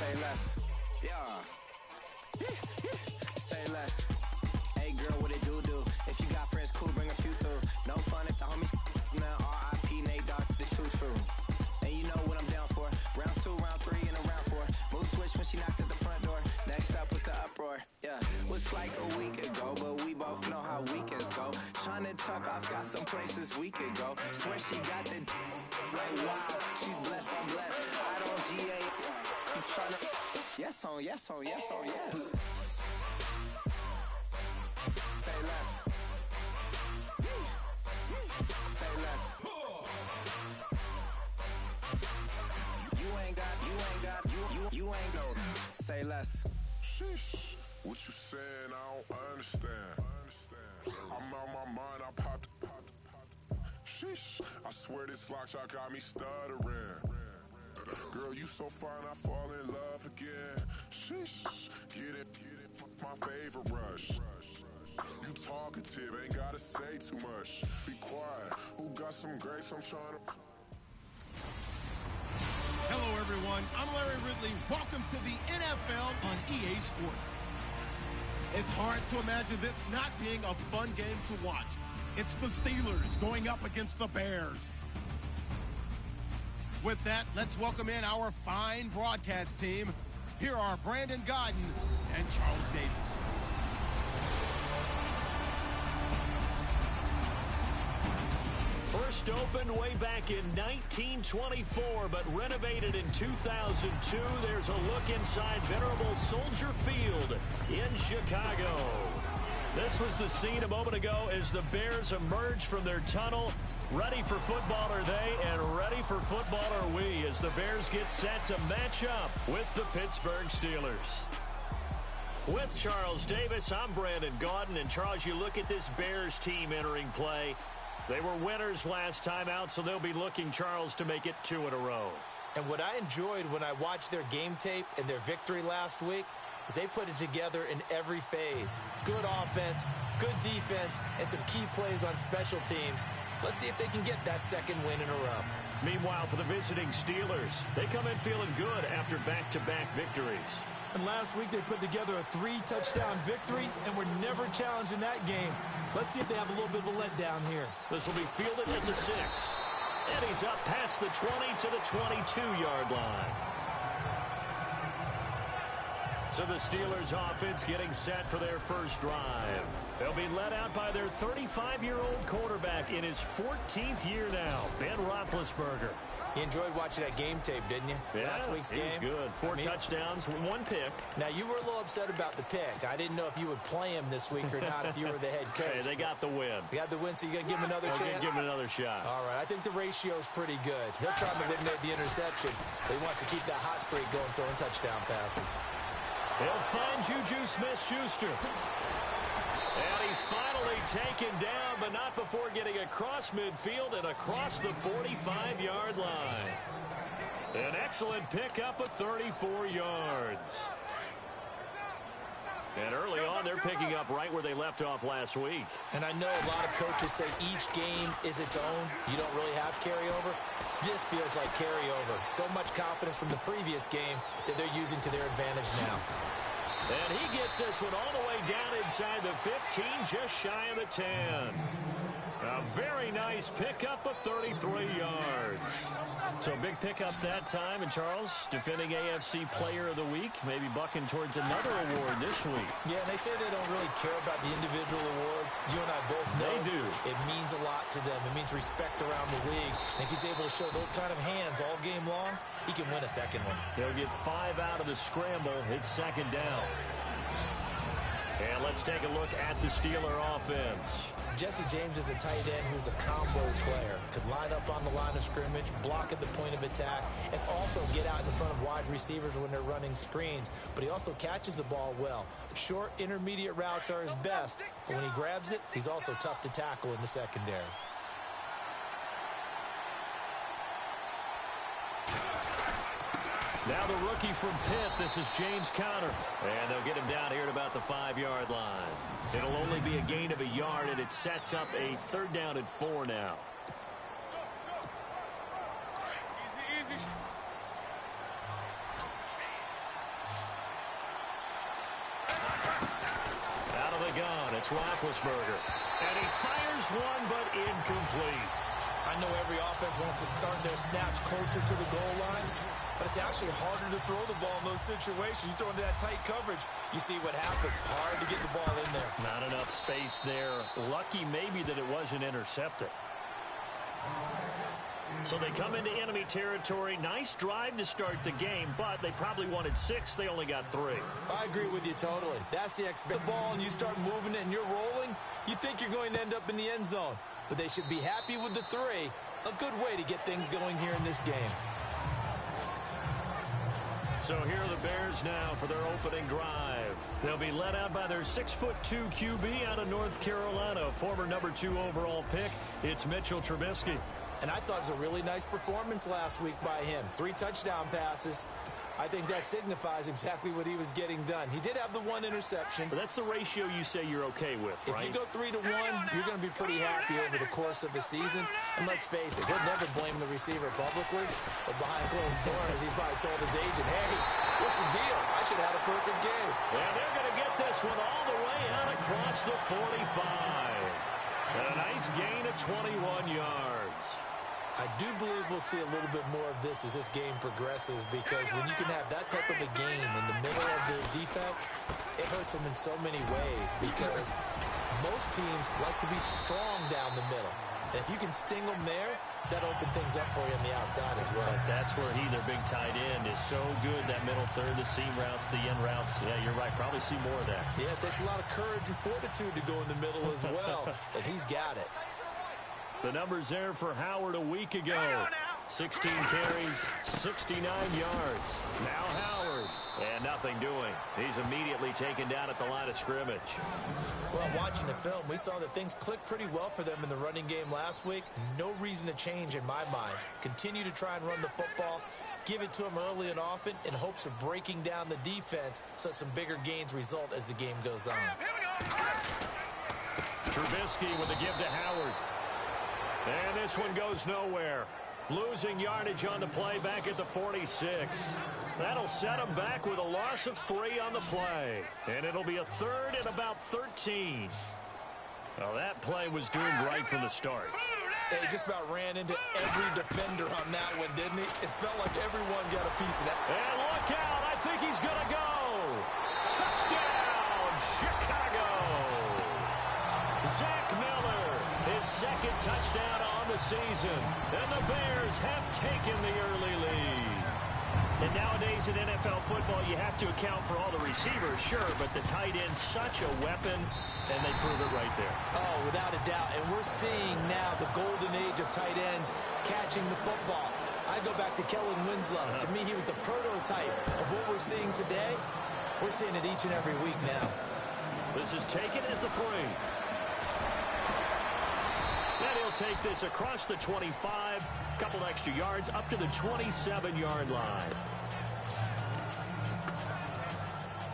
Say less. Yeah. Say less. Hey girl, what it do? If you got friends, cool, bring a few through. No fun if the homies now. R.I.P. Nate Dogg, this too true. And you know what I'm down for. Round 2, round 3, and a round 4. Mood switch when she knocked at the front door. Next up was the uproar. Yeah, was like a week ago, but we both know how weekends go. Tryna tuck off, got some places we could go. Swear she got the like wow, she's blessed, I'm blessed. I don't GA. You tryna yes on yes on yes on yes. Say less. Say less. You ain't no. Say less. Sheesh. What you saying? I don't understand. I'm out my mind. I popped. Sheesh. I swear this lock shot got me stuttering. Girl, you so fine, I fall in love again. Sheesh. Get it. My favorite rush. You talkative, ain't gotta say too much. Be quiet. Who got some grapes? I'm trying to. Hello, everyone. I'm Larry Ridley. Welcome to the NFL on EA Sports. It's hard to imagine this not being a fun game to watch. It's the Steelers going up against the Bears. With that, let's welcome in our fine broadcast team. Here are Brandon Godden and Charles Davis. First opened way back in 1924, but renovated in 2002. There's a look inside venerable Soldier Field in Chicago. This was the scene a moment ago as the Bears emerged from their tunnel. Ready for football are they, and ready for football are we, as the Bears get set to match up with the Pittsburgh Steelers. With Charles Davis, I'm Brandon Gaudin, and Charles, you look at this Bears team entering play. They were winners last time out, so they'll be looking, Charles, to make it 2 in a row. And what I enjoyed when I watched their game tape and their victory last week is they put it together in every phase. Good offense, good defense, and some key plays on special teams. Let's see if they can get that second win in a row. Meanwhile, for the visiting Steelers, they come in feeling good after back-to-back victories. And last week they put together a 3-touchdown victory and were never challenged in that game. Let's see if they have a little bit of a letdown here. This will be fielded at the 6. And he's up past the 20 to the 22-yard line. So the Steelers offense getting set for their first drive. They'll be led out by their 35-year-old quarterback in his 14th year now, Ben Roethlisberger. You enjoyed watching that game tape, didn't you? Yeah, last week's game. Good. 4 touchdowns, 1 pick. Now, you were a little upset about the pick. I didn't know if you would play him this week or not if you were the head coach. Hey, they got the win. They got the win, so you're going to give him another chance? Give him another shot. All right, I think the ratio's pretty good. He'll try to eliminate the interception, but he wants to keep that hot streak going, throwing touchdown passes. He'll find Juju Smith-Schuster. And he's finally taken down, but not before getting across midfield and across the 45-yard line. An excellent pickup of 34 yards. And early on, they're picking up right where they left off last week. And I know a lot of coaches say each game is its own. You don't really have carryover. This feels like carryover. So much confidence from the previous game that they're using to their advantage now. And he gets this one all the way down inside the 15, just shy of the 10. A very nice pickup of 33 yards. So a big pickup that time. And Charles, defending AFC Player of the Week, maybe bucking towards another award this week. Yeah, and they say they don't really care about the individual awards. You and I both know they do. It means a lot to them. It means respect around the league. And if he's able to show those kind of hands all game long, he can win a second one. He'll get 5 out of the scramble. It's second down. And let's take a look at the Steeler offense. Jesse James is a tight end who's a combo player. Could line up on the line of scrimmage, block at the point of attack, and also get out in front of wide receivers when they're running screens. But he also catches the ball well. Short, intermediate routes are his best, but when he grabs it, he's also tough to tackle in the secondary. Now the rookie from Pitt, this is James Conner. And they'll get him down here at about the 5-yard line. It'll only be a gain of a yard, and it sets up a 3rd down and 4 now. It's Roethlisberger. And he fires one, but incomplete. I know every offense wants to start their snaps closer to the goal line, but it's actually harder to throw the ball in those situations. You throw into that tight coverage, you see what happens. Hard to get the ball in there. Not enough space there. Lucky maybe that it wasn't intercepted. So they come into enemy territory. Nice drive to start the game, but they probably wanted 6. They only got 3. I agree with you totally. That's the ball, and you start moving it and you're rolling, you think you're going to end up in the end zone. But they should be happy with the 3. A good way to get things going here in this game. So here are the Bears now for their opening drive. They'll be led out by their 6'2" QB out of North Carolina, former number 2 overall pick. It's Mitchell Trubisky. And I thought it was a really nice performance last week by him. 3 touchdown passes. I think that signifies exactly what he was getting done. He did have the 1 interception. But that's the ratio you say you're okay with, right? If you go 3 to 1, you're going to be pretty happy over the course of the season. And let's face it, he'll never blame the receiver publicly. But behind closed doors, he probably told his agent, hey, what's the deal? I should have had a perfect game. Yeah, they're going to get this one all the way out across the 45. And a nice gain of 21 yards. I do believe we'll see a little bit more of this as this game progresses, because when you can have that type of a game in the middle of the defense, it hurts them in so many ways, because most teams like to be strong down the middle. And if you can sting them there, that'll open things up for you on the outside as well. But that's where he, their big tight end, is so good, that middle third, the seam routes, the end routes. Yeah, you're right. Probably see more of that. Yeah, it takes a lot of courage and fortitude to go in the middle as well, and he's got it. The numbers there for Howard a week ago. 16 carries, 69 yards. Now Howard. And nothing doing. He's immediately taken down at the line of scrimmage. Well, watching the film, we saw that things clicked pretty well for them in the running game last week. No reason to change in my mind. Continue to try and run the football. Give it to him early and often in hopes of breaking down the defense so some bigger gains result as the game goes on. Trubisky with a give to Howard. And this one goes nowhere. Losing yardage on the play back at the 46. That'll set him back with a loss of 3 on the play. And it'll be a 3rd and about 13. Well, that play was doomed right from the start. He just about ran into every defender on that one, didn't he? It felt like everyone got a piece of that. And look out. I think he's going to go. Touchdown, Chicago. Zach Miller, his 2nd touchdown on the season. And the Bears have taken the early lead. And nowadays in NFL football, you have to account for all the receivers, sure, but the tight end's such a weapon, and they prove it right there. Oh, without a doubt. And we're seeing now the golden age of tight ends catching the football. I go back to Kellen Winslow. To me, he was a prototype of what we're seeing today. We're seeing it each and every week now. This is taken at the 3. And he'll take this across the 25, couple extra yards up to the 27-yard line.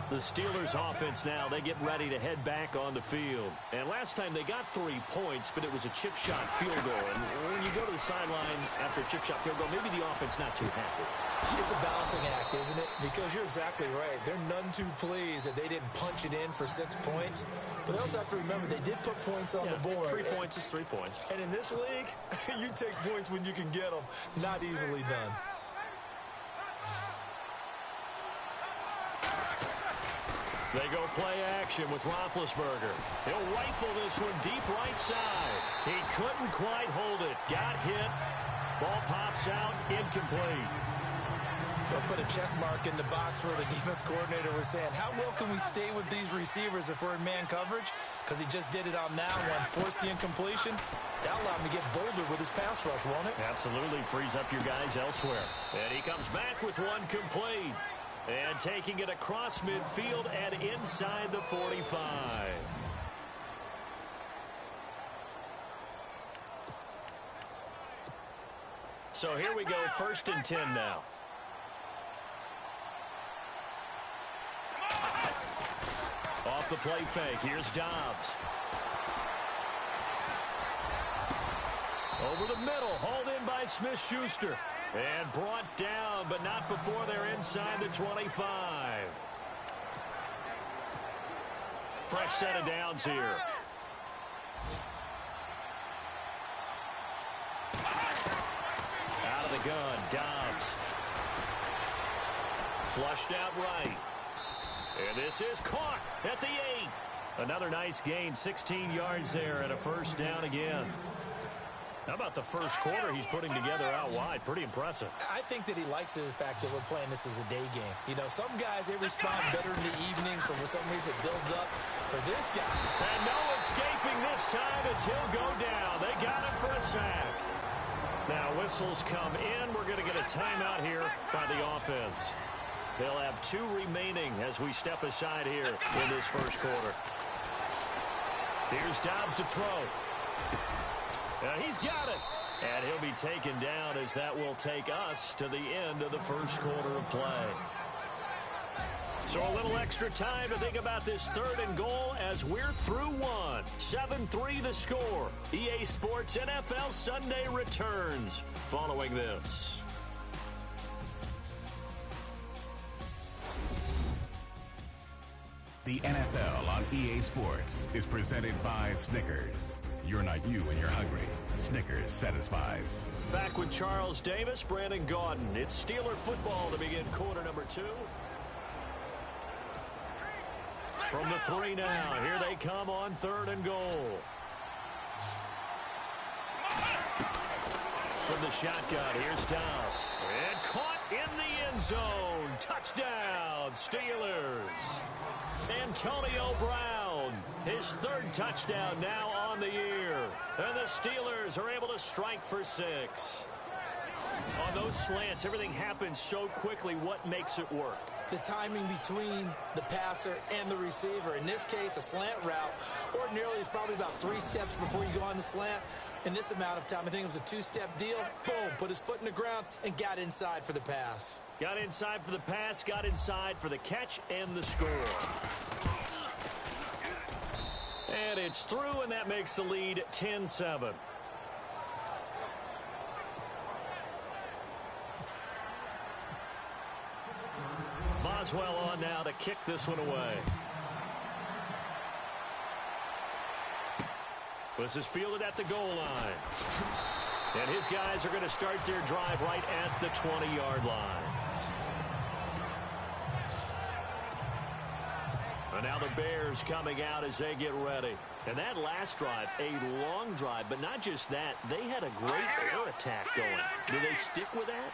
The Steelers offense now, they get ready to head back on the field. And last time they got 3 points, but it was a chip shot field goal. And when you go to the sideline after a chip shot field goal, maybe the offense not too happy. It's a balancing act, isn't it? Because you're exactly right. They're none too pleased that they didn't punch it in for 6 points. But they also have to remember they did put points on the board. 3 points is 3 points. And in this league, you take points when you can get them. Not easily done. They go play action with Roethlisberger. He'll rifle this one deep right side. He couldn't quite hold it. Got hit. Ball pops out. Incomplete. They'll put a check mark in the box where the defense coordinator was saying, how well can we stay with these receivers if we're in man coverage? Because he just did it on that one. Force the incompletion. That'll allow him to get bolder with his pass rush, won't it? Absolutely. Frees up your guys elsewhere. And he comes back with one complete. And taking it across midfield and inside the 45. So here we go, 1st and 10 now. Off the play fake, here's Dobbs. Over the middle, hauled in by Smith-Schuster. And brought down, but not before they're inside the 25. Fresh set of downs here. Out of the gun, Dobbs. Flushed out right. And this is caught at the 8. Another nice gain, 16 yards there and a first down again. How about the first quarter he's putting together out wide? Pretty impressive. I think that he likes the fact that we're playing this as a day game. You know, some guys, they respond better in the evenings, for some reason it builds up. For this guy. And no escaping this time as he'll go down. They got him for a sack. Now whistles come in. We're going to get a timeout here by the offense. They'll have 2 remaining as we step aside here in this first quarter. Here's Dobbs to throw. He's got it. And he'll be taken down as that will take us to the end of the first quarter of play. So a little extra time to think about this 3rd and goal as we're through 1. 7-3 the score. EA Sports NFL Sunday returns following this. The NFL on EA Sports is presented by Snickers. You're not you when you're hungry. Snickers satisfies. Back with Charles Davis, Brandon Gaudin. It's Steeler football to begin quarter number 2. From the 3 now, here they come on 3rd and goal. From the shotgun, here's Dobbs. And caught in the end zone. Touchdown, Steelers. Antonio Brown, his 3rd touchdown now on the year. And the Steelers are able to strike for 6. On those slants, everything happens so quickly. What makes it work? The timing between the passer and the receiver. In this case, a slant route ordinarily is probably about 3 steps before you go on the slant. In this amount of time, I think it was a 2-step deal. Boom, put his foot in the ground and got inside for the pass. Got inside for the pass, got inside for the catch and the score. And it's through, and that makes the lead 10-7. Boswell on now to kick this one away. This is fielded at the goal line. And his guys are going to start their drive right at the 20-yard line. And now the Bears coming out as they get ready. And that last drive, a long drive, but not just that, they had a great air attack going. Do they stick with that?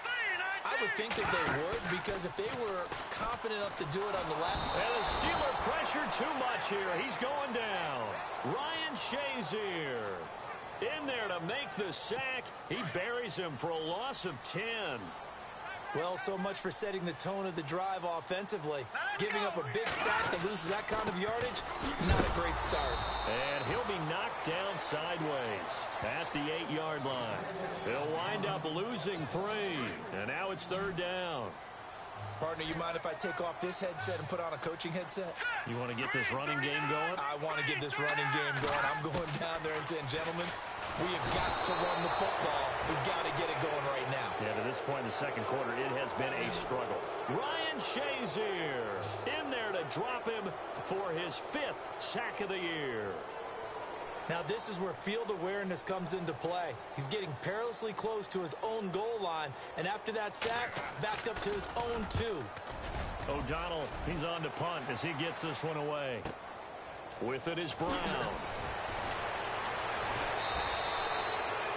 I would think that they would, because if they were confident enough to do it on the left. And the Steeler pressure too much here. He's going down. Ryan Shazier in there to make the sack. He buries him for a loss of 10. Well, so much for setting the tone of the drive offensively. Giving up a big sack that loses that kind of yardage, not a great start. And he'll be knocked down sideways at the 8-yard line. He'll wind up losing 3. And now it's 3rd down. Partner, you mind if I take off this headset and put on a coaching headset? You want to get this running game going? I want to get this running game going. I'm going down there and saying, gentlemen, we have got to run the football. We've got to get it going right now. Yeah, to this point in the second quarter, it has been a struggle. Ryan Shazier in there to drop him for his 5th sack of the year. Now this is where field awareness comes into play. He's getting perilously close to his own goal line, and after that sack, backed up to his own 2. O'Donnell, he's on to punt as he gets this one away. With it is Brown.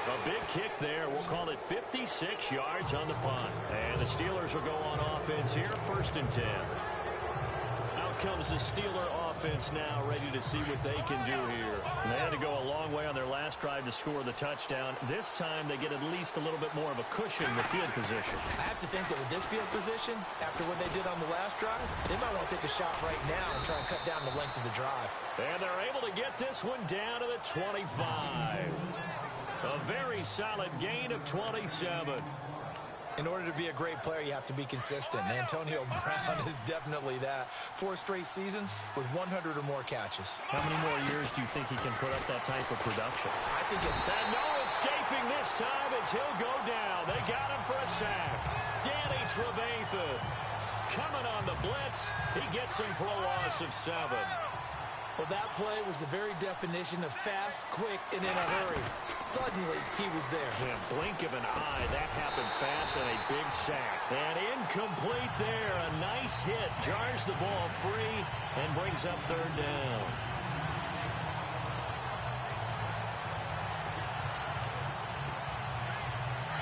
A big kick there. We'll call it 56 yards on the punt. And the Steelers will go on offense here, 1st and 10. Out comes the Steeler offense now, ready to see what they can do here. And they had to go a long way on their last drive to score the touchdown. This time they get at least a little bit more of a cushion in the field position. I have to think that with this field position, after what they did on the last drive, they might want to take a shot right now and try and cut down the length of the drive. And they're able to get this one down to the 25. A very solid gain of 27. In order to be a great player, you have to be consistent. Antonio Brown is definitely that. 4 straight seasons with 100 or more catches. How many more years do you think he can put up that type of production? I think it... And no escaping this time as he'll go down. They got him for a sack. Danny Trevathan coming on the blitz. He gets him for a loss of 7. Well, that play was the very definition of fast, quick, and in a hurry. Suddenly, he was there. Yeah, blink of an eye. That happened fast and a big sack. And incomplete there. A nice hit. Jars the ball free and brings up third down.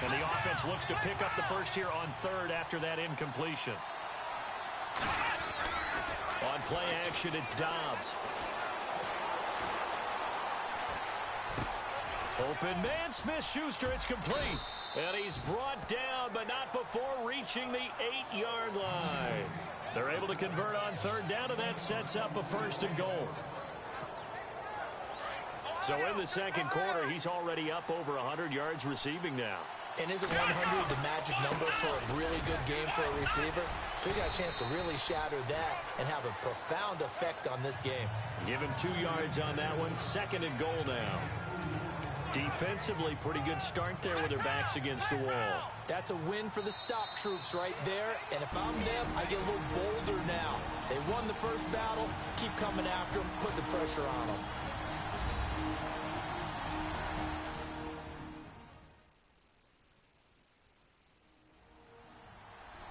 And the offense looks to pick up the first here on third after that incompletion. On play action, it's Dobbs. Open man, Smith-Schuster, it's complete. And he's brought down, but not before reaching the 8-yard line. They're able to convert on third down, and that sets up a first and goal. So in the second quarter, he's already up over 100 yards receiving now. And isn't 100 the magic number for a really good game for a receiver? So he got a chance to really shatter that and have a profound effect on this game. Give him 2 yards on that one. Second and goal now. Defensively, pretty good start there with their backs against the wall. That's a win for the stop troops right there. And if I'm them, I get a little bolder now. They won the first battle. Keep coming after them. Put the pressure on them.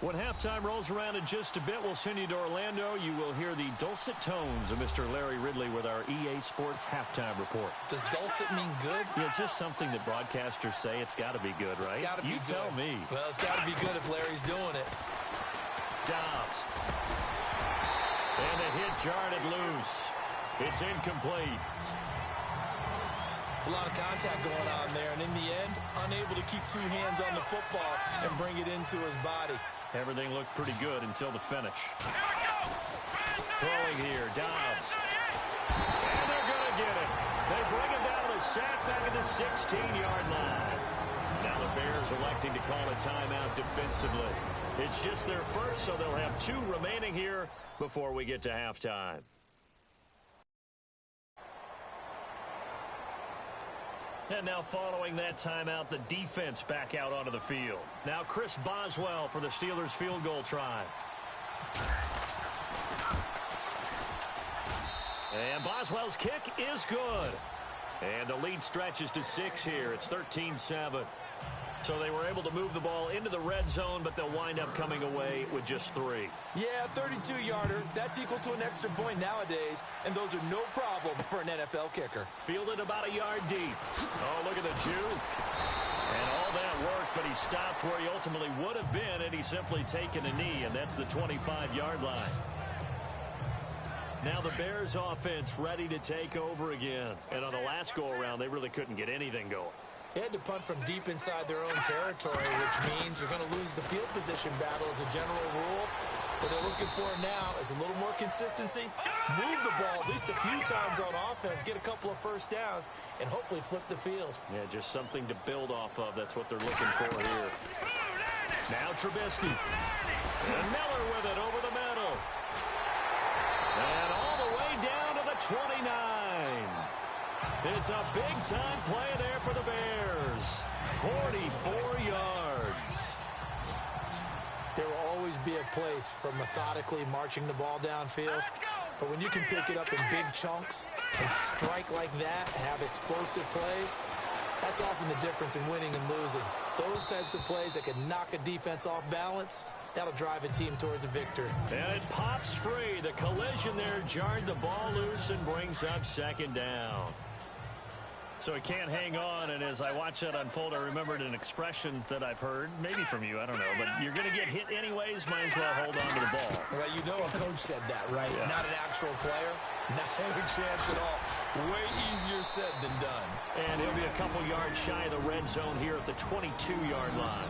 When halftime rolls around in just a bit, we'll send you to Orlando. You will hear the dulcet tones of Mr. Larry Ridley with our EA Sports halftime report. Does dulcet mean good? Yeah, it's just something that broadcasters say. It's got to be good, right? It's got to be good. You tell me. Well, it's got to be good if Larry's doing it. Dobbs. And the hit jarred it loose. It's incomplete. It's a lot of contact going on there, and in the end, unable to keep 2 hands on the football and bring it into his body. Everything looked pretty good until the finish. Throwing here, Dobbs. And they're going to get it. They bring it down to the sack back at the 16-yard line. Now the Bears electing to call a timeout defensively. It's just their first, so they'll have 2 remaining here before we get to halftime. And now following that timeout, the defense back out onto the field. Now Chris Boswell for the Steelers field goal try. And Boswell's kick is good. And the lead stretches to 6 here. It's 13-7. So they were able to move the ball into the red zone, but they'll wind up coming away with just 3. Yeah, 32-yarder. That's equal to an extra point nowadays, and those are no problem for an NFL kicker. Fielded about a yard deep. Oh, look at the juke. And all that worked, but he stopped where he ultimately would have been, and he's simply taken a knee, and that's the 25-yard line. Now the Bears offense ready to take over again. And on the last go-around, they really couldn't get anything going. They had to punt from deep inside their own territory, which means they're going to lose the field position battle as a general rule. What they're looking for now is a little more consistency, move the ball at least a few times on offense, get a couple of first downs, and hopefully flip the field. Yeah, just something to build off of. That's what they're looking for here. Now Trubisky. And Miller with it over the middle. And all the way down to the 29. It's a big-time play there for the Bears. 44 yards. There will always be a place for methodically marching the ball downfield. But when you can pick it up in big chunks and strike like that, have explosive plays, that's often the difference in winning and losing. Those types of plays that can knock a defense off balance, that'll drive a team towards a victory. And it pops free. The collision there jarred the ball loose and brings up second down. So he can't hang on, and as I watch that unfold, I remembered an expression that I've heard, maybe from you, I don't know, but you're going to get hit anyways, might as well hold on to the ball. Well, you know a coach said that, right? Yeah. Not an actual player. Not any chance at all. Way easier said than done. And he'll be a couple yards shy of the red zone here at the 22-yard line.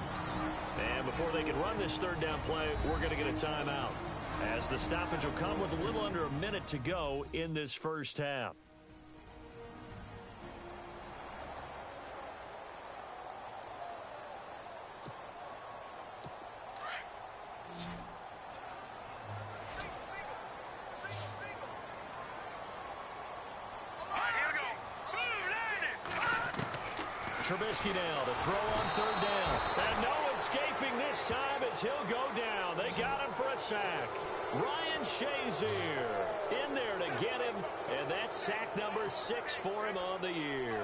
And before they can run this third down play, we're going to get a timeout, as the stoppage will come with a little under a minute to go in this first half. Trubisky now to throw on third down. And no escaping this time as he'll go down. They got him for a sack. Ryan Shazier in there to get him, and that's sack number 6 for him on the year.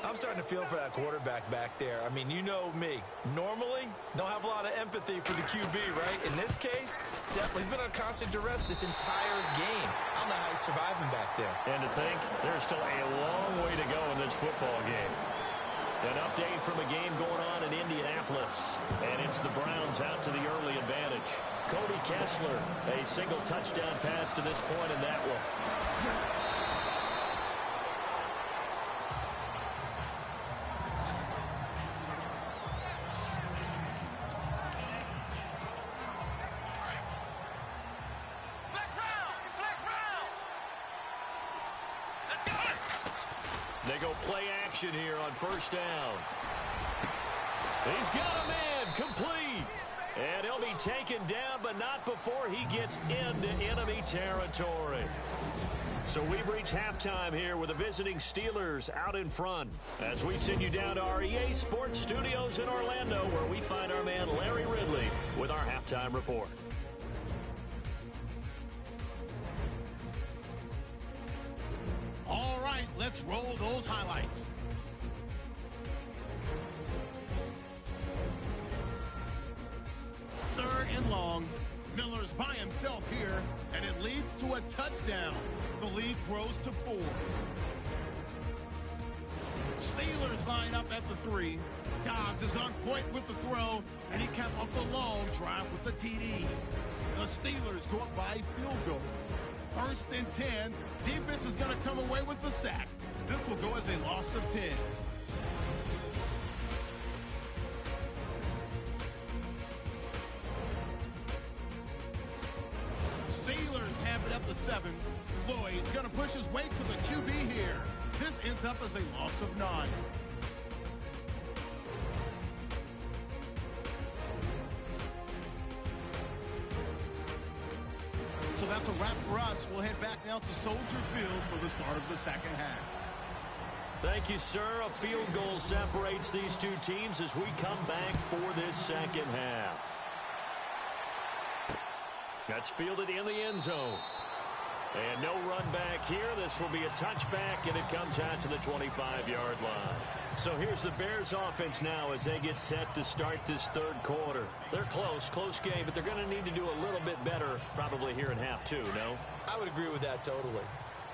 I'm starting to feel for that quarterback back there. I mean, you know me. Normally, don't have a lot of empathy for the QB, right? In this case, definitely. He's been on constant duress this entire game. I don't know how he's surviving back there. And to think, there's still a long way to go in this football game. An update from a game going on in Indianapolis. And it's the Browns out to the early advantage. Cody Kessler, a single touchdown pass to this point in that one. They go play action here on first down. He's got a man complete. And he'll be taken down, but not before he gets into enemy territory. So we've reached halftime here with the visiting Steelers out in front. As we send you down to our EA Sports Studios in Orlando, where we find our man Larry Ridley with our halftime report. All right, let's roll those highlights. Third and long. Miller's by himself here, and it leads to a touchdown. The lead grows to 4. Steelers line up at the 3. Dobbs is on point with the throw, and he capped off the long drive with the TD. The Steelers go up by a field goal. First and 10. Defense is going to come away with the sack. This will go as a loss of 10. Steelers have it at the 7. Floyd's going to push his way to the QB here. This ends up as a loss of 9. So that's a wrap for us. We'll head back now to Soldier Field for the start of the second half. Thank you, sir. A field goal separates these two teams as we come back for this second half. That's fielded in the end zone. And no run back here. This will be a touchback, and it comes out to the 25-yard line. So here's the Bears offense now as they get set to start this third quarter. They're close game, but they're going to need to do a little bit better probably here in half 2, no? I would agree with that totally.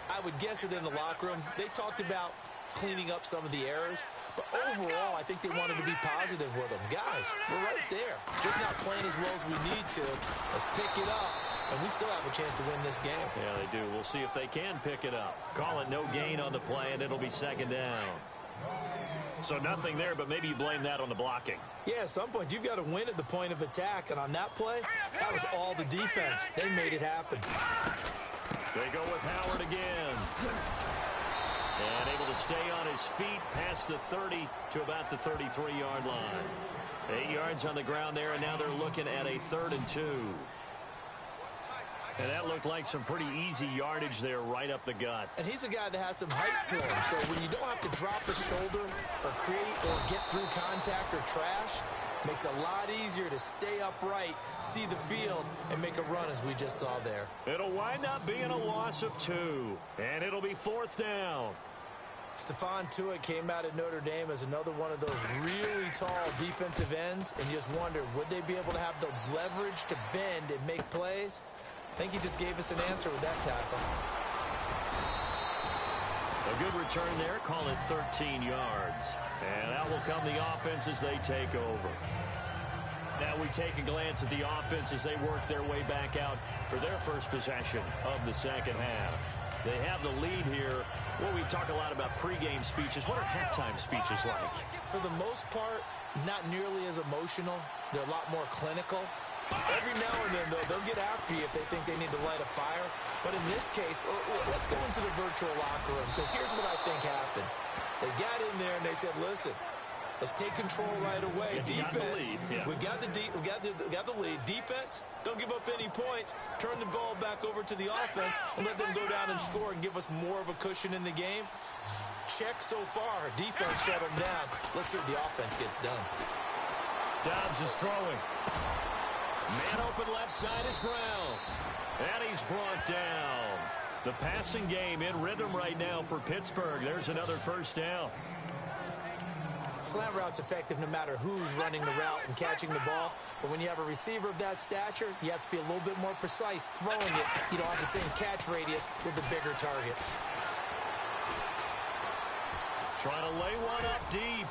I would guess it in the locker room. They talked about cleaning up some of the errors, but overall, I think they wanted to be positive with them. Guys, we're right there. Just not playing as well as we need to. Let's pick it up, and we still have a chance to win this game. Yeah, they do. We'll see if they can pick it up. Call it no gain on the play, and it'll be second down. So nothing there, but maybe you blame that on the blocking. Yeah, at some point, you've got to win at the point of attack, and on that play, that was all the defense. They made it happen. They go with Howard again. And able to stay on his feet past the 30 to about the 33-yard line. 8 yards on the ground there, and now they're looking at a 3rd and 2. And that looked like some pretty easy yardage there right up the gut. And he's a guy that has some height to him, so when you don't have to drop a shoulder or create or get through contact or trash, makes it a lot easier to stay upright, see the field, and make a run as we just saw there. It'll wind up being a loss of 2, and it'll be 4th down. Stephon Tuitt came out of Notre Dame as another one of those really tall defensive ends, and you just wonder, would they be able to have the leverage to bend and make plays? I think he just gave us an answer with that tackle. A good return there, call it 13 yards. And out will come the offense as they take over. Now we take a glance at the offense as they work their way back out for their first possession of the second half. They have the lead here. Well, we talk a lot about pregame speeches. What are halftime speeches like? For the most part, not nearly as emotional. They're a lot more clinical. Every now and then, though, they'll get after you if they think they need to light a fire. But in this case, let's go into the virtual locker room, because here's what I think happened. They got in there and they said, listen, let's take control right away. Defense, we've got the lead. Defense, don't give up any points. Turn the ball back over to the offense and let them go down and score and give us more of a cushion in the game. Check so far. Defense shut them down. Let's see what the offense gets done. Dobbs is throwing. Man open left side is Brown. he's brought down. The passing game in rhythm right now for Pittsburgh. There's another first down. Slant route's effective no matter who's running the route and catching the ball. But when you have a receiver of that stature, you have to be a little bit more precise throwing it. You don't have the same catch radius with the bigger targets. Trying to lay one up deep.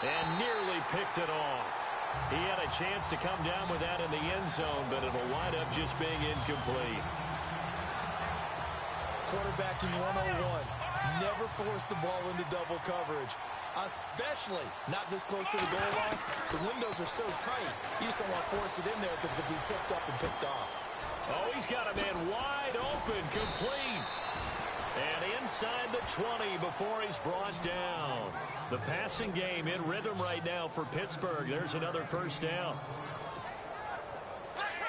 And nearly picked it off. He had a chance to come down with that in the end zone, but it'll wind up just being incomplete. Quarterbacking 101. Never force the ball into double coverage. Especially not this close to the goal line. The windows are so tight, you just don't want to force it in there because it could be tipped up and picked off. Oh, he's got a man wide open, complete. And inside the 20 before he's brought down. The passing game in rhythm right now for Pittsburgh. There's another first down.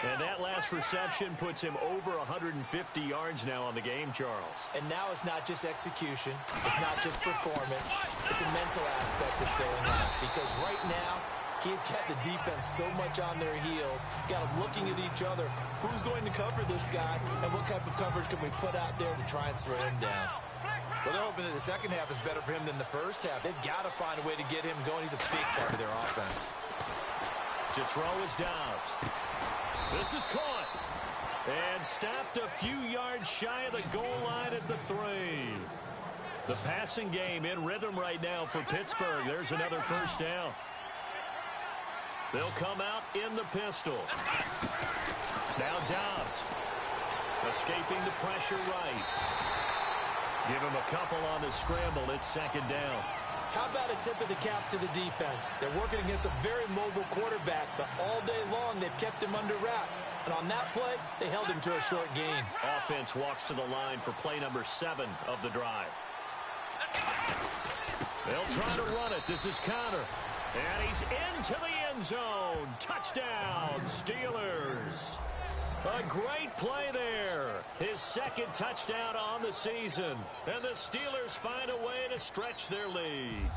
And that last reception puts him over 150 yards now on the game, Charles. And now it's not just execution. It's not just performance. It's a mental aspect that's going on. Because right now, he's got the defense so much on their heels, got them looking at each other. Who's going to cover this guy, and what type of coverage can we put out there to try and slow him down? Well, they're hoping that the second half is better for him than the first half. They've got to find a way to get him going. He's a big part of their offense. To throw is Dobbs. This is caught. And stopped a few yards shy of the goal line at the 3. The passing game in rhythm right now for Pittsburgh. There's another first down. They'll come out in the pistol. Now Dobbs. Escaping the pressure right. Give him a couple on the scramble. It's second down. How about a tip of the cap to the defense? They're working against a very mobile quarterback, but all day long they've kept him under wraps. And on that play, they held him to a short gain. Offense walks to the line for play number 7 of the drive. They'll try to run it. This is Connor. And he's into the end zone. Touchdown, Steelers. A great play there. His second touchdown on the season. And the Steelers find a way to stretch their lead.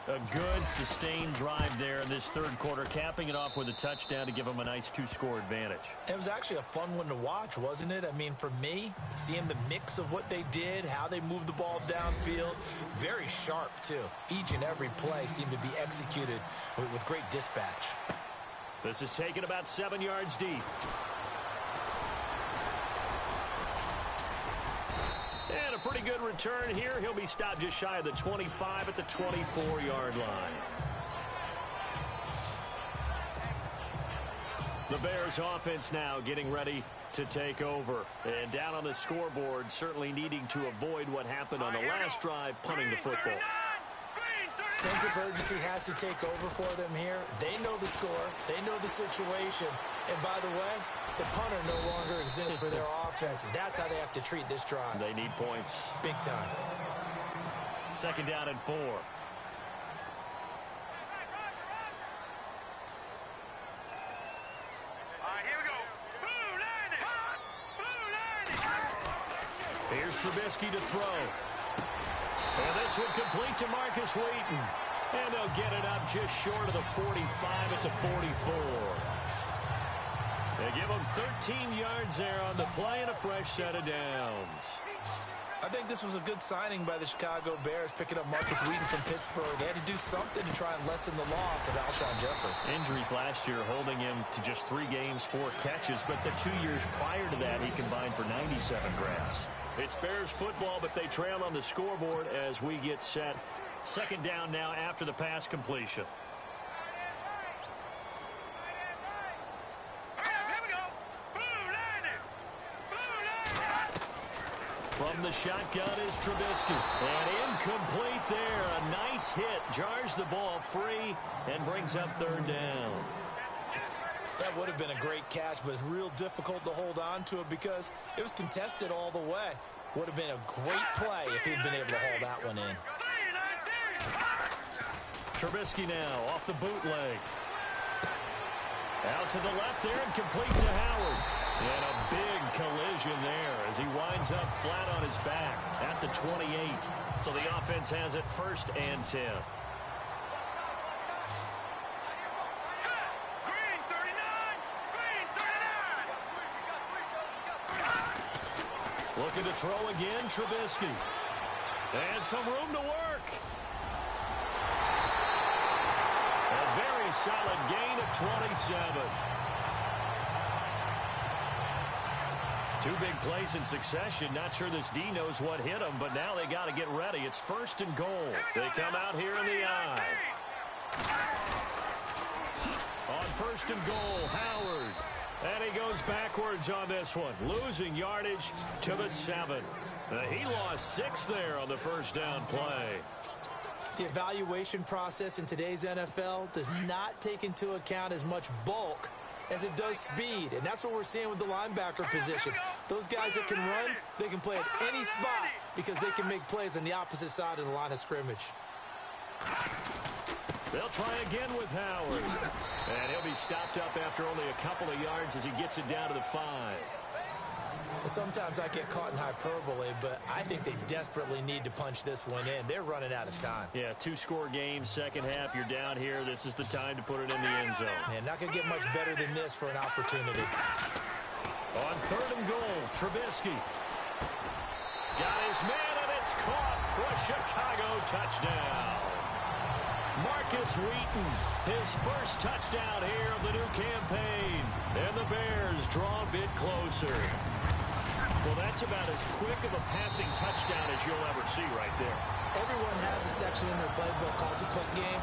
A good, sustained drive there in this third quarter, capping it off with a touchdown to give them a nice 2-score advantage. It was actually a fun one to watch, wasn't it? I mean, for me, seeing the mix of what they did, how they moved the ball downfield, very sharp, too. Each and every play seemed to be executed with great dispatch. This is taken about 7 yards deep. And a pretty good return here. He'll be stopped just shy of the 25 at the 24-yard line. The Bears offense now getting ready to take over. And down on the scoreboard, certainly needing to avoid what happened on the last drive, punting the football. Sense of urgency has to take over for them here. They know the score. They know the situation. And by the way, the punter no longer exists for their offense. And that's how they have to treat this drive. They need points. Big time. Second down and 4. Here's Trubisky to throw. And this one complete to Marcus Wheaton. And they'll get it up just short of the 45 at the 44. They give them 13 yards there on the play and a fresh set of downs. I think this was a good signing by the Chicago Bears, picking up Marcus Wheaton from Pittsburgh. They had to do something to try and lessen the loss of Alshon Jeffrey. Injuries last year holding him to just 3 games, 4 catches. But the 2 years prior to that, he combined for 97 grabs. It's Bears football, but they trail on the scoreboard as we get set. Second down now after the pass completion. From the shotgun is Trubisky. And incomplete there. A nice hit. Jars the ball free and brings up third down. That would have been a great catch, but it's real difficult to hold on to it because it was contested all the way. Would have been a great play if he'd been able to hold that one in. Trubisky now off the bootleg. Out to the left there and complete to Howard. And a big collision there as he winds up flat on his back at the 28. So the offense has it 1st and 10. Looking to throw again, Trubisky. And some room to work. A very solid gain of 27. Two big plays in succession. Not sure this D knows what hit him, but now they got to get ready. It's 1st and goal. They come out here in the I. On 1st and goal, Howard. And he goes backwards on this one, losing yardage to the 7. He lost 6 there on the first down play. The evaluation process in today's NFL does not take into account as much bulk as it does speed, and that's what we're seeing with the linebacker position. Those guys that can run, they can play at any spot because they can make plays on the opposite side of the line of scrimmage. They'll try again with Howard. And he'll be stopped up after only a couple of yards as he gets it down to the 5. Well, sometimes I get caught in hyperbole, but I think they desperately need to punch this one in. They're running out of time. Yeah, 2-score game, second half. You're down here. This is the time to put it in the end zone. Man, not going to get much better than this for an opportunity. On 3rd and goal, Trubisky. Got his man, and it's caught for a Chicago touchdown. Marcus Wheaton, his first touchdown here of the new campaign. And the Bears draw a bit closer. Well, that's about as quick of a passing touchdown as you'll ever see right there. Everyone has a section in their playbook called the quick game.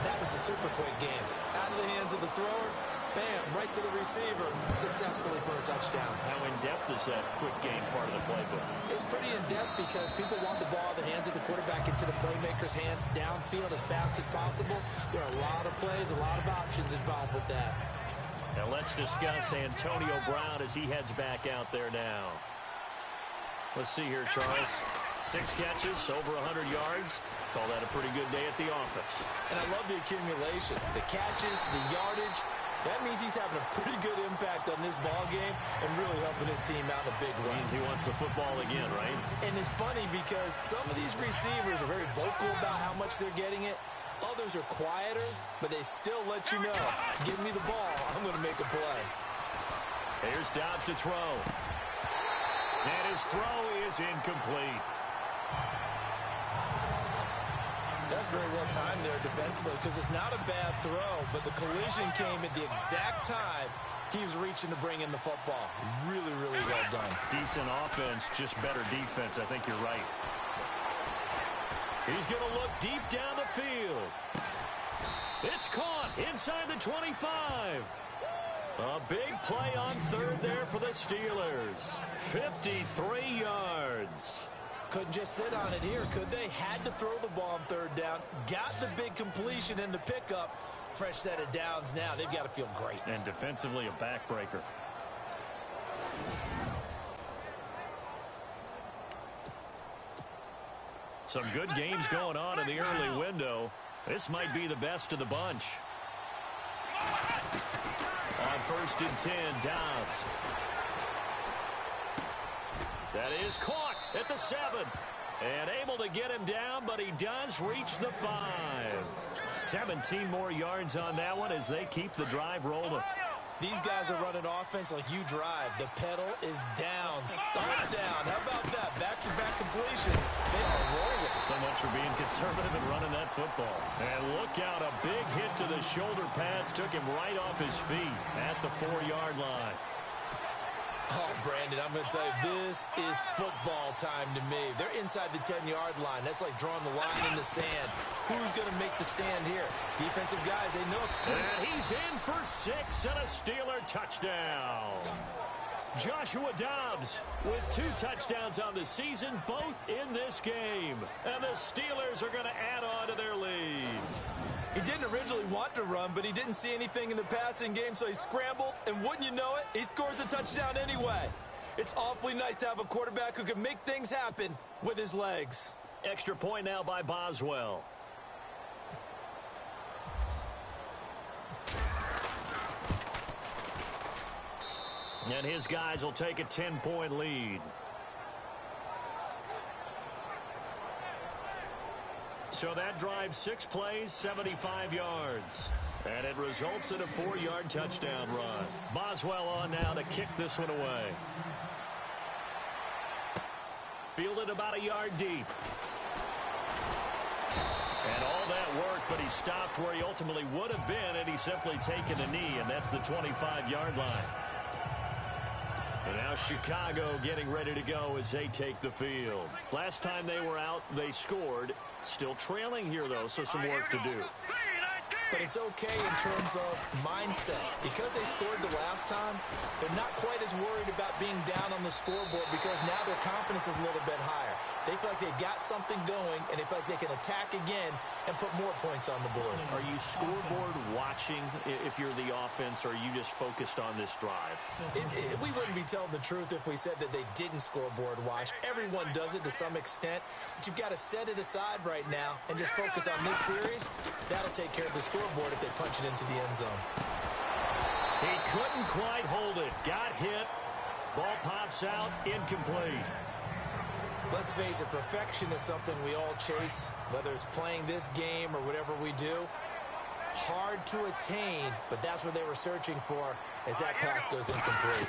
That was a super quick game. Out of the hands of the thrower, bam, right to the receiver, successfully for a touchdown. How in-depth is that quick game part of the playbook? It's pretty in-depth because people want the ball in the hands of the quarterback into the playmaker's hands downfield as fast as possible. There are a lot of plays, a lot of options involved with that. Now let's discuss Antonio Brown as he heads back out there now. Let's see here, Charles. 6 catches, over 100 yards. Call that a pretty good day at the office. And I love the accumulation. The catches, the yardage. That means he's having a pretty good impact on this ball game and really helping his team out in a big way. Means he wants the football again, right? And it's funny because some of these receivers are very vocal about how much they're getting it. Others are quieter, but they still let you know, give me the ball, I'm going to make a play. Here's Dobbs to throw. And his throw is incomplete. That's very well timed there defensively because it's not a bad throw, but the collision came at the exact time he was reaching to bring in the football. Really, really well done. Decent offense, just better defense. I think you're right. He's going to look deep down the field. It's caught inside the 25. A big play on 3rd there for the Steelers. 53 yards. Couldn't just sit on it here, could they? Had to throw the ball on 3rd down. Got the big completion in the pickup. Fresh set of downs now. They've got to feel great. And defensively, a backbreaker. Some good games going on in the early window. This might be the best of the bunch. On 1st and 10, Dobbs. That is caught at the 7. And able to get him down, but he does reach the 5. 17 more yards on that one as they keep the drive rolling. These guys are running offense like you drive. The pedal is down. Start down. How about that? Back-to-back completions. They are rolling. So much for being conservative and running that football. And look out, a big hit to the shoulder pads. Took him right off his feet at the 4-yard line. Oh, Brandon, I'm going to tell you, this is football time to me. They're inside the 10-yard line. That's like drawing the line in the sand. Who's going to make the stand here? Defensive guys, they know. And he's in for 6 and a Steeler touchdown. Joshua Dobbs with 2 touchdowns on the season, both in this game. And the Steelers are going to add on to their lead. He didn't originally want to run, but he didn't see anything in the passing game, so he scrambled, and wouldn't you know it, he scores a touchdown anyway. It's awfully nice to have a quarterback who can make things happen with his legs. Extra point now by Boswell. And his guys will take a 10-point lead. So that drives 6 plays, 75 yards. And it results in a 4-yard touchdown run. Boswell on now to kick this one away. Fielded about a yard deep. And all that work, but he stopped where he ultimately would have been had he simply taken a knee, and that's the 25-yard line. And now Chicago getting ready to go as they take the field. Last time they were out, they scored. Still trailing here, though, so some work to do. But it's okay in terms of mindset. Because they scored the last time, they're not quite as worried about being down on the scoreboard because now their confidence is a little bit higher. They feel like they've got something going, and they feel like they can attack again and put more points on the board. Are you scoreboard watching if you're the offense, or are you just focused on this drive? We wouldn't be telling the truth if we said that they didn't scoreboard watch. Everyone does it to some extent, but you've got to set it aside right now and just focus on this series. That'll take care of the scoreboard if they punch it into the end zone. He couldn't quite hold it. Got hit. Ball pops out. Incomplete. Let's face it, perfection is something we all chase, whether it's playing this game or whatever we do. Hard to attain, but that's what they were searching for as that pass goes incomplete.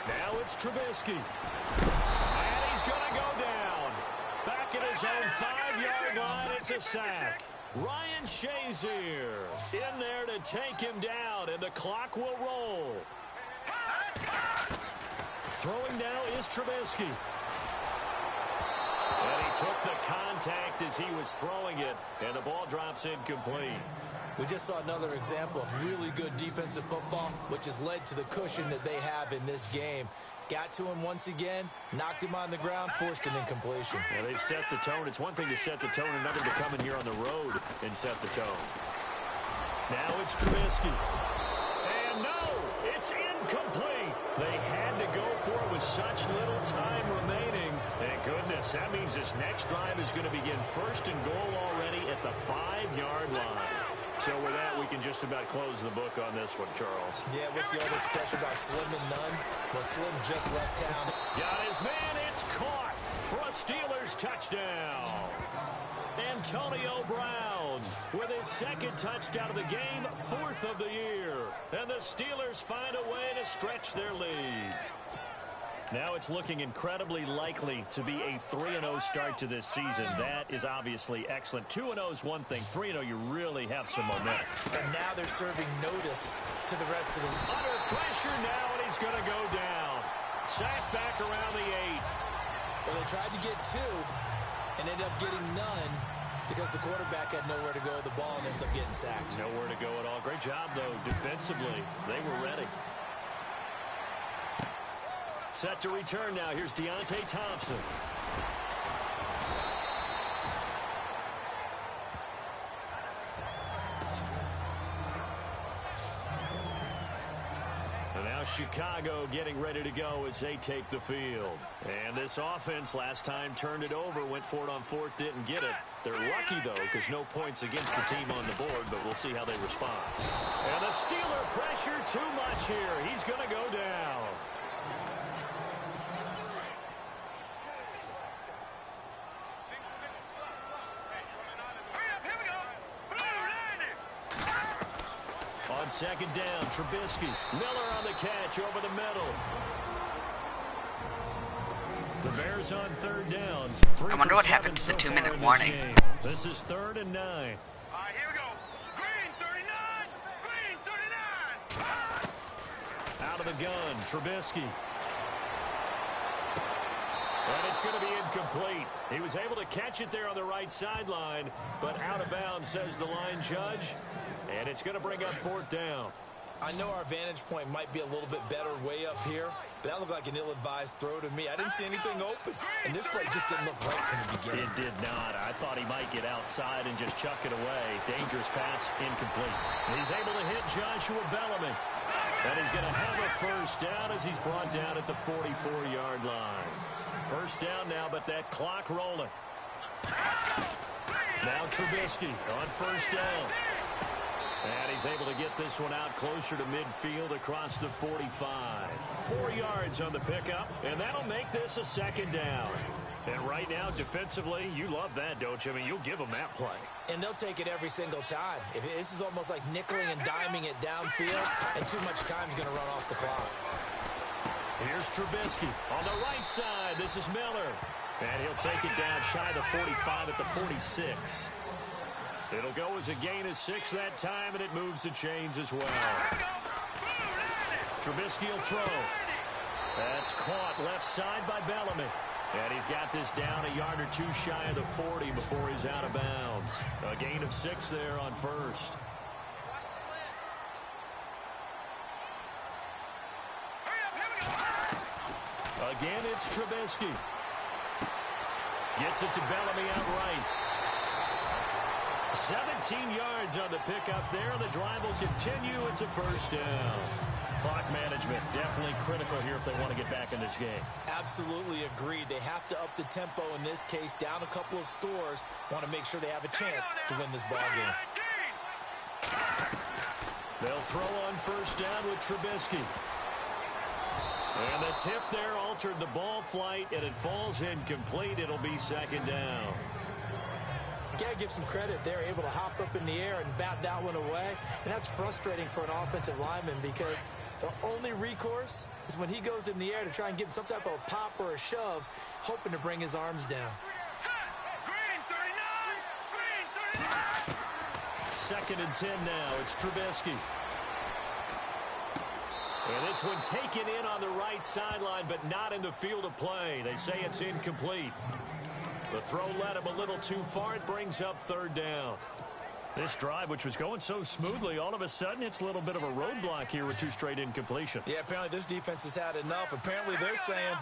Now it's Trubisky. And he's going to go down. Back at his own 5-yard line, it's a sack. Ryan Shazier in there to take him down, and the clock will roll. Throwing now is Trubisky. And he took the contact as he was throwing it, and the ball drops incomplete. We just saw another example of really good defensive football, which has led to the cushion that they have in this game. Got to him once again, knocked him on the ground, forced an incompletion. Yeah, they've set the tone. It's one thing to set the tone, another to come in here on the road and set the tone. Now it's Trubisky. And no, it's incomplete. They had to go for it with such little time remaining. Thank goodness. That means this next drive is going to begin first and goal already at the 5-yard line. So with that, we can just about close the book on this one, Charles. Yeah, what's the other expression about slim and none? Well, Slim just left town. Got his man. It's caught for a Steelers touchdown. Antonio Brown with his second touchdown of the game, 4th of the year. And the Steelers find a way to stretch their lead. Now it's looking incredibly likely to be a 3-0 start to this season. That is obviously excellent. 2-0 is one thing. 3-0, you really have some momentum. And now they're serving notice to the rest of them. Under pressure now, and he's going to go down. Sacked back around the 8. Well, they tried to get 2 and ended up getting none because the quarterback had nowhere to go with the ball and ends up getting sacked. Nowhere to go at all. Great job, though, defensively. They were ready. Set to return now. Here's Deontay Thompson. And now Chicago getting ready to go as they take the field. And this offense last time turned it over, went for it on 4th, didn't get it. They're lucky, though, because no points against the team on the board, but we'll see how they respond. And the Steeler pressure too much here. He's going to go down. On second down, Trubisky. Miller on the catch over the middle. The Bears on 3rd down. I wonder what happened to the 2-minute warning. This is 3rd and 9. All right, here we go. Green 39. Green 39. Out of the gun, Trubisky. And it's going to be incomplete. He was able to catch it there on the right sideline, but out of bounds, says the line judge. And it's going to bring up 4th down. I know our vantage point might be a little bit better way up here, but that looked like an ill-advised throw to me. I didn't see anything open, and this play just didn't look right from the beginning. It did not. I thought he might get outside and just chuck it away. Dangerous pass, incomplete. He's able to hit Joshua Bellamy. And he's going to have a first down as he's brought down at the 44-yard line. First down now, but that clock rolling. Now Trubisky on first down. And he's able to get this one out closer to midfield across the 45. 4 yards on the pickup, and that'll make this a second down. And right now, defensively, you love that, don't you? I mean, you'll give them that play. And they'll take it every single time. This is almost like nickeling and diming it downfield, and too much time's going to run off the clock. Here's Trubisky on the right side. This is Miller. And he'll take it down shy of the 45 at the 46. It'll go as a gain of 6 that time, and it moves the chains as well. Trubisky will throw. That's caught left side by Bellamy. And he's got this down a yard or two shy of the 40 before he's out of bounds. A gain of 6 there on first. Again, it's Trubisky. Gets it to Bellamy outright. 17 yards on the pickup there. The drive will continue. It's a first down. Clock management definitely critical here if they want to get back in this game. Absolutely agreed. They have to up the tempo in this case. Down a couple of scores. Want to make sure they have a chance to win this ball game. They'll throw on first down with Trubisky. And the tip there altered the ball flight, and it falls incomplete. It'll be second down. You got to give some credit. They're able to hop up in the air and bat that one away. And that's frustrating for an offensive lineman because the only recourse is when he goes in the air to try and give some type of a pop or a shove, hoping to bring his arms down. Second and 10 now. It's Trubisky. And this one taken in on the right sideline, but not in the field of play. They say it's incomplete. The throw led him a little too far. It brings up third down. This drive, which was going so smoothly, all of a sudden it's a little bit of a roadblock here with 2 straight incompletions. Yeah, apparently this defense has had enough. Apparently they're saying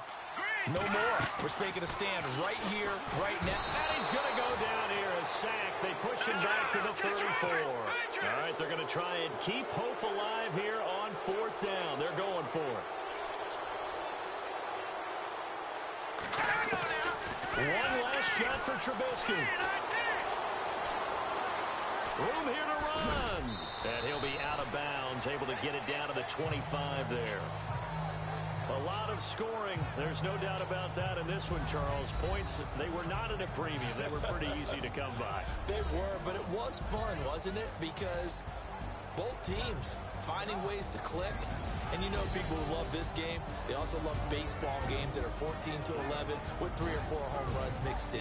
no more. We're taking a stand right here, right now. And he's going to go down here, a sack. They push him back to the 34. All right, they're going to try and keep hope alive here on 4th down. They're going for it. One last shot for Trubisky. Room here to run. And he'll be out of bounds, able to get it down to the 25 there. A lot of scoring. There's no doubt about that in this one, Charles. Points, they were not at a premium. They were pretty easy to come by. They were, but it was fun, wasn't it? Because both teams finding ways to click. And you know people who love this game, they also love baseball games that are 14-11 with 3 or 4 home runs mixed in.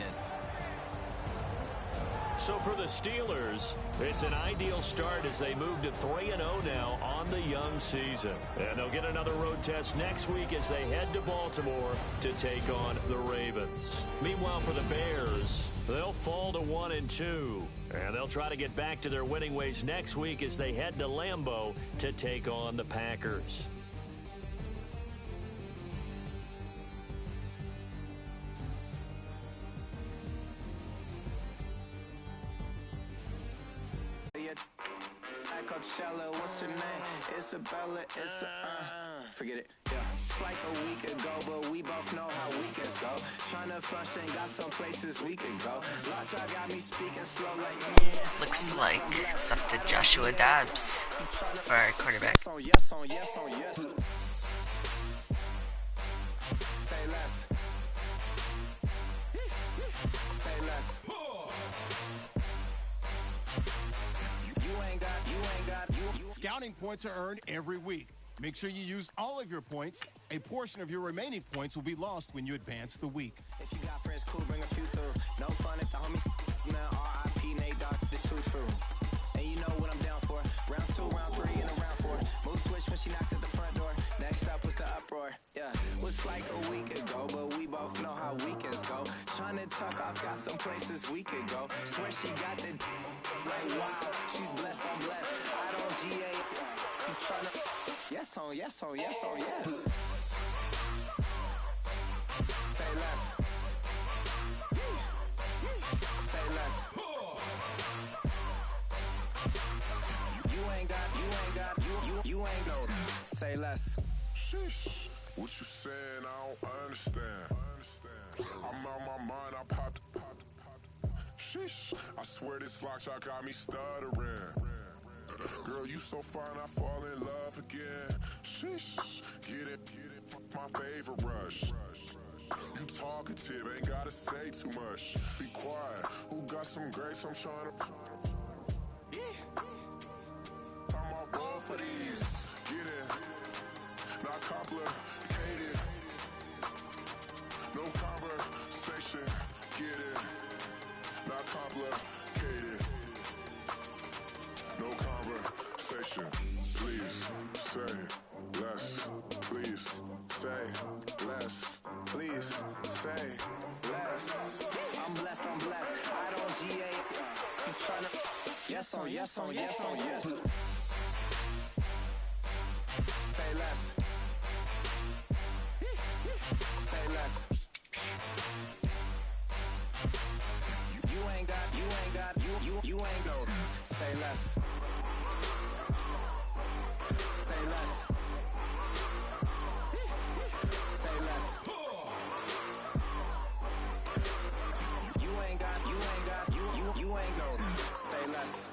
So for the Steelers, it's an ideal start as they move to 3-0 now on the young season. And they'll get another road test next week as they head to Baltimore to take on the Ravens. Meanwhile, for the Bears, they'll fall to 1-2. And they'll try to get back to their winning ways next week as they head to Lambeau to take on the Packers. Coachella, what's her name? Isabella, forget it, yeah. It's like a week ago, but we both know how weekends go. Tryna function, got some places we could go. Watch, I got me speaking slow like Looks like it's up to Joshua Dobbs for our quarterback. Yes on yes on yes. Say less. Say less. Scouting points are earned every week. Make sure you use all of your points. A portion of your remaining points will be lost when you advance the week. If you got friends, cool, bring a few through. No fun if the homies now R.I.P. Nate Dogg, this too true. And you know what I'm down for. Round 2, round 3, and a round 4. Move switch when she knocked at the front door. Next up was the uproar. Yeah, was like a week ago, but we both know how weekends go. Tryna tuck off, got some places we could go. Swear she got the like wow, she's blessed, I'm blessed. I don't GA. You tryna yes on yes on yes on yes. Say less. Say less. You ain't got. Say less. Sheesh. What you saying? I don't understand. I'm out my mind. I popped. Sheesh. I swear this lock shot got me stuttering. Girl, you so fine, I fall in love again. Sheesh. Get it. My favorite rush. You talkative, ain't gotta say too much. Be quiet. Who got some grapes? I'm trying to. I'm all roll for these. Get it. Not complicated. yes on yes on yes on yes. Say less. Say less. You ain't got, you ain't go. Say less. Say less. Say less. You ain't got, you ain't go. Say less.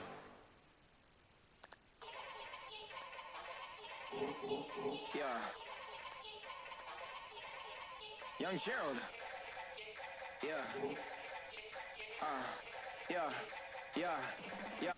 Yeah. Young Gerald. Yeah. Yeah. Yeah. Yeah.